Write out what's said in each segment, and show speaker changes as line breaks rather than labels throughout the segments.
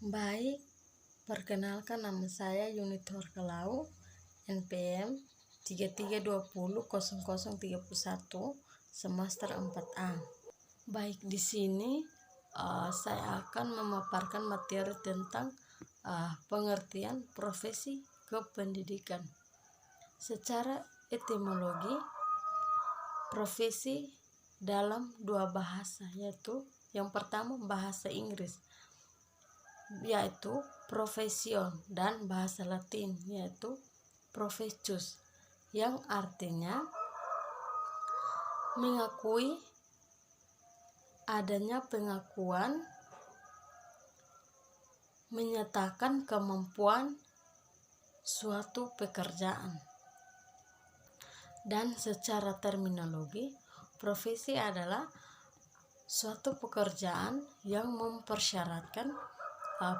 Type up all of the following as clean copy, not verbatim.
Baik, perkenalkan nama saya Yunitor Kalau, NPM 33200031, semester 4A. Baik, di sini saya akan memaparkan materi tentang pengertian profesi kependidikan. Secara etimologi, profesi dalam dua bahasa, yaitu yang pertama bahasa Inggris, yaitu profession, dan bahasa Latin, yaitu professus, yang artinya mengakui, adanya pengakuan, menyatakan kemampuan suatu pekerjaan. Dan secara terminologi, profesi adalah suatu pekerjaan yang mempersyaratkan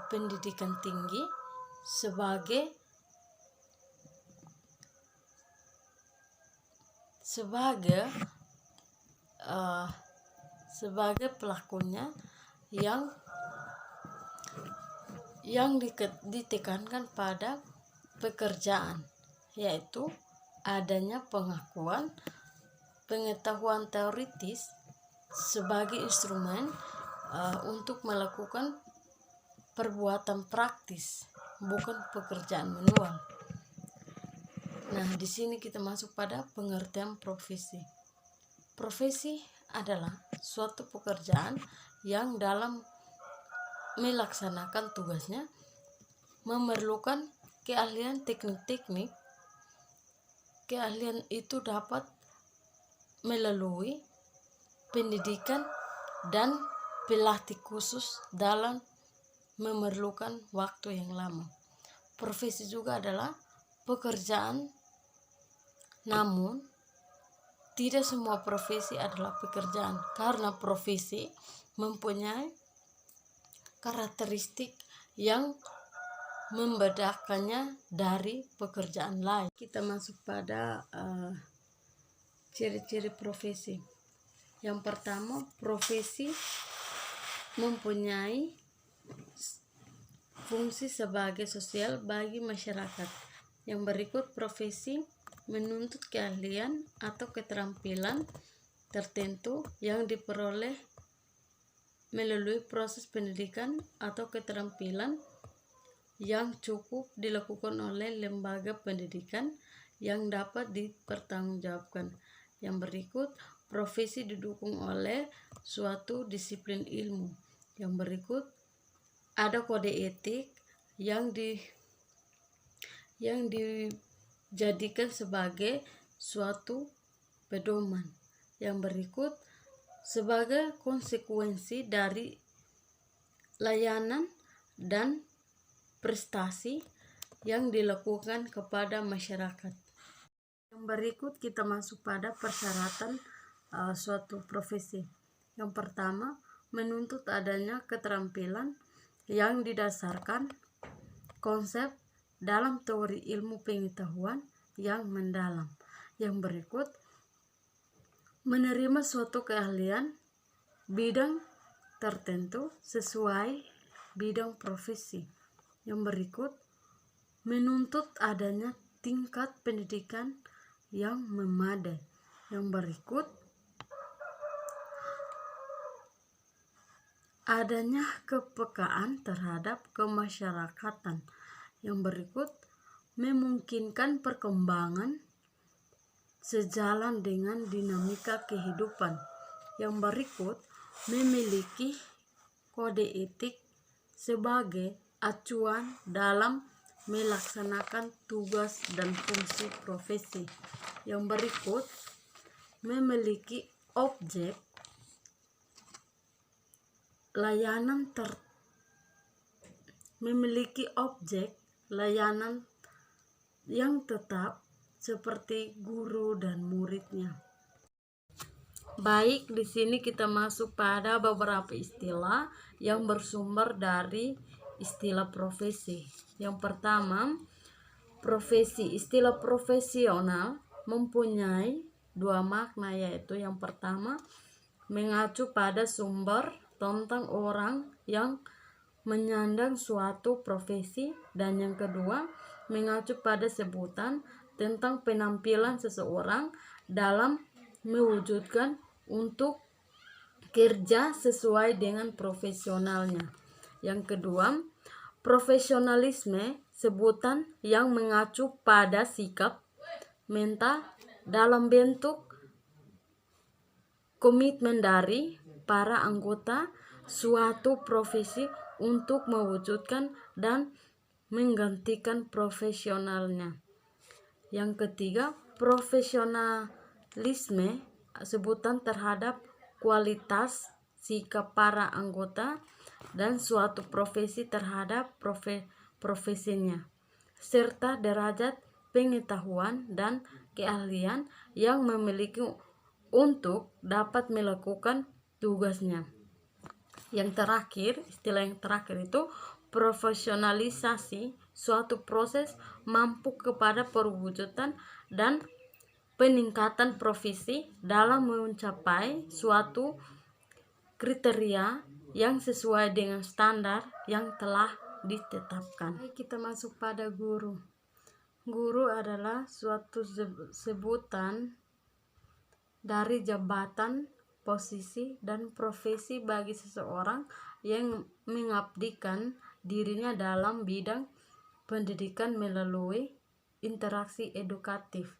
pendidikan tinggi sebagai pelakunya, yang ditekankan pada pekerjaan, yaitu adanya pengakuan, pengetahuan teoritis sebagai instrumen untuk melakukan perbuatan praktis, bukan pekerjaan manual. Nah, di sini kita masuk pada pengertian profesi. Profesi adalah suatu pekerjaan yang dalam melaksanakan tugasnya memerlukan keahlian teknik-teknik. Keahlian itu dapat melalui pendidikan dan pelatih khusus dalam memerlukan waktu yang lama. Profesi juga adalah pekerjaan, namun tidak semua profesi adalah pekerjaan, karena profesi mempunyai karakteristik yang membedakannya dari pekerjaan lain. Kita masuk pada ciri-ciri profesi. Yang pertama, profesi mempunyai fungsi sebagai sosial bagi masyarakat. Yang berikut, profesi menuntut keahlian atau keterampilan tertentu yang diperoleh melalui proses pendidikan atau keterampilan yang cukup dilakukan oleh lembaga pendidikan yang dapat dipertanggungjawabkan. Yang berikut, profesi didukung oleh suatu disiplin ilmu. Yang berikut, ada kode etik yang dijadikan sebagai suatu pedoman. Yang berikut, sebagai konsekuensi dari layanan dan prestasi yang dilakukan kepada masyarakat. Yang berikut kita masuk pada persyaratan suatu profesi. Yang pertama, menuntut adanya keterampilan yang didasarkan konsep dalam teori ilmu pengetahuan yang mendalam. Yang berikut, menerima suatu keahlian bidang tertentu sesuai bidang profesi. Yang berikut, menuntut adanya tingkat pendidikan yang memadai. Yang berikut, adanya kepekaan terhadap kemasyarakatan. Yang berikut, memungkinkan perkembangan sejalan dengan dinamika kehidupan. Yang berikut, memiliki kode etik sebagai acuan dalam melaksanakan tugas dan fungsi profesi. Yang berikut, memiliki objek layanan yang tetap seperti guru dan muridnya. Baik, di sini kita masuk pada beberapa istilah yang bersumber dari istilah profesi. Yang pertama, profesi. Istilah profesional mempunyai dua makna, yaitu yang pertama, mengacu pada sumber tentang orang yang menyandang suatu profesi, dan yang kedua mengacu pada sebutan tentang penampilan seseorang dalam mewujudkan untuk kerja sesuai dengan profesionalnya. Yang kedua, profesionalisme sebutan yang mengacu pada sikap mental dalam bentuk komitmen dari para anggota suatu profesi untuk mewujudkan dan menggantikan profesionalnya. Yang ketiga, profesionalisme sebutan terhadap kualitas sikap para anggota dan suatu profesi terhadap profesinya, serta derajat pengetahuan dan keahlian yang memiliki untuk dapat melakukan tugasnya. Yang terakhir, istilah yang terakhir itu profesionalisasi suatu proses mampu kepada perwujudan dan peningkatan profesi dalam mencapai suatu kriteria yang sesuai dengan standar yang telah ditetapkan. Kita masuk pada guru. Guru adalah suatu sebutan dari jabatan, posisi, dan profesi bagi seseorang yang mengabdikan dirinya dalam bidang pendidikan melalui interaksi edukatif.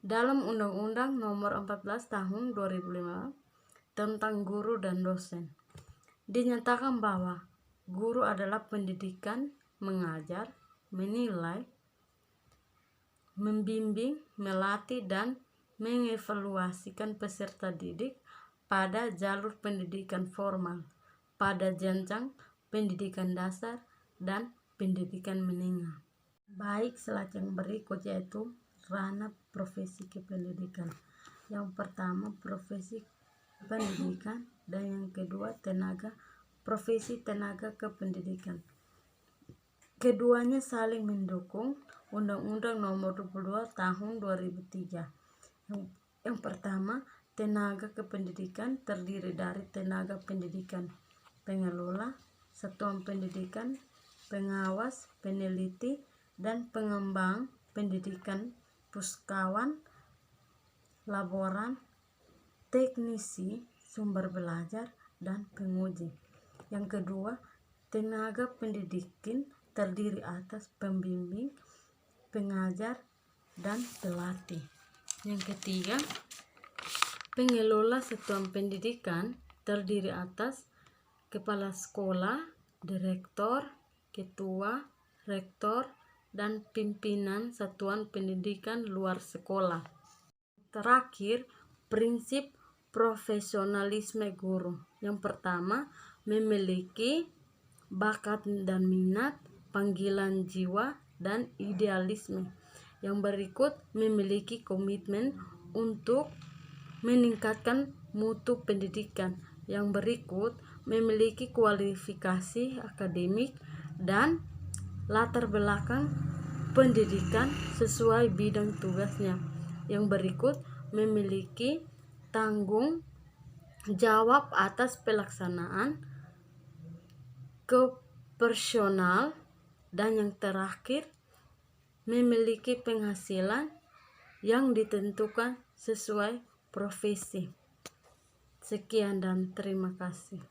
Dalam Undang-Undang Nomor 14 Tahun 2005 tentang guru dan dosen, dinyatakan bahwa guru adalah pendidikan, mengajar, menilai, membimbing, melatih, dan mengevaluasikan peserta didik pada jalur pendidikan formal, pada jenjang pendidikan dasar dan pendidikan menengah. Baik, slide yang berikut yaitu ranah profesi kependidikan. Yang pertama profesi pendidikan dan yang kedua profesi tenaga kependidikan. Keduanya saling mendukung. Undang-Undang Nomor 22 Tahun 2003. Yang pertama, tenaga kependidikan terdiri dari tenaga pendidikan, pengelola, satuan pendidikan, pengawas, peneliti, dan pengembang pendidikan, puskawan, laboran, teknisi, sumber belajar, dan penguji. Yang kedua, tenaga pendidikan terdiri atas pembimbing, pengajar, dan pelatih. Yang ketiga, pengelola satuan pendidikan terdiri atas kepala sekolah, direktur, ketua, rektor, dan pimpinan satuan pendidikan luar sekolah. Terakhir, prinsip profesionalisme guru. Yang pertama, memiliki bakat dan minat, panggilan jiwa, dan idealisme. Yang berikut, memiliki komitmen untuk meningkatkan mutu pendidikan. Yang berikut, memiliki kualifikasi akademik dan latar belakang pendidikan sesuai bidang tugasnya. Yang berikut, memiliki tanggung jawab atas pelaksanaan keoperasional, dan yang terakhir, memiliki penghasilan yang ditentukan sesuai profesi. Sekian dan terima kasih.